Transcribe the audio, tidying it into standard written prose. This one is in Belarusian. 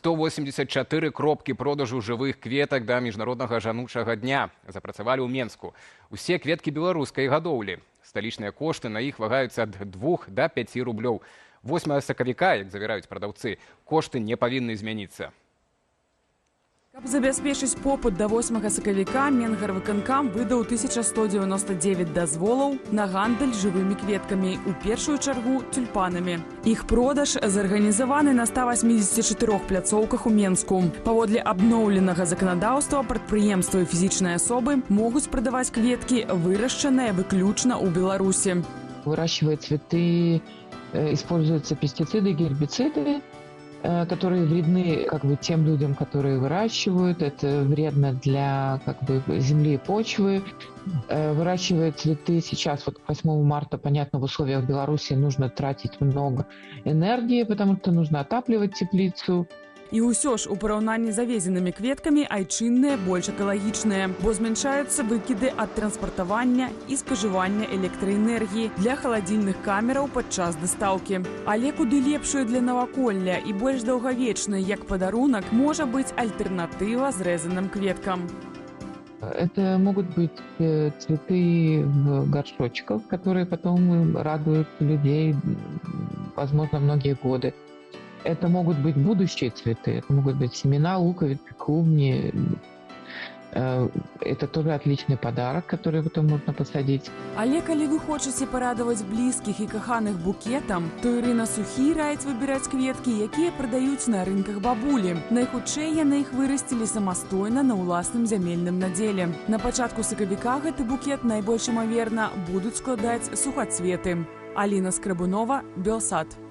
184 кропкі продажу жывых кветак да міжнароднага жаночага дня запрацавалі ў Менску. Усе кветкі беларускай гадоўлі. Сталічныя кошты на іх вагаюцца ад 2 да 5 рублёў. 8 сакавіка, як завяраюць прадаўцы, кошты не павінны змяніцца. Каб забяспечыць попыт да 8 сакавіка, Менгарвыканкам выдаў 1199 дазволаў на гандаль жывымі кветкамі, у першую чаргу тюльпанамі. Іх продаж зарганізаваны на 184 пляцоўках у Менску. Паводле абноўленага заканадаўства прадпрыемствы і фізічныя асобы могуць прадаваць кветкі, вырашчаныя выключна ў Беларусі. Выращивая цветы, используются пестициды, гербициды, которые вредны тем людям, которые выращивают. Это вредно для земли и почвы. Выращивая цветы сейчас, к 8 марта, понятно, в условиях Беларуси нужно тратить много энергии, потому что нужно отапливать теплицу. І ўсё ж у параўнанні з завезенымі кветкамі айчынныя больш экалагічныя, бо змяншаюцца выкіды ад транспартавання і спажывання электраэнергіі для халадзільных камераў падчас дастаўкі. Але куды лепшую для наваколля і больш даўгавечнай, як падарунак, можа быць альтэрнатыва зрэзаным кветкам. Это могут быть цветы в горшочках, которые потом радуют людей, возможно, многие годы. Это могут быть будущие цветы, это могут быть семена, луковицы, клубни. Это тоже отличный подарок, который потом можно посадить. Але калі вы хочаце парадаваць блізкіх і каханых букетам, то Ірына Сухі раіць выбіраць кветкі, якія прадаюць на рынках бабулі. Найхутчэй яны іх вырасцілі самастойна на ўласным зямельным надзеле. На пачатку сакавіка гэты букет найбольш імаверна будуць складаць сухацветы. Аліна Скрабунова, Белсат.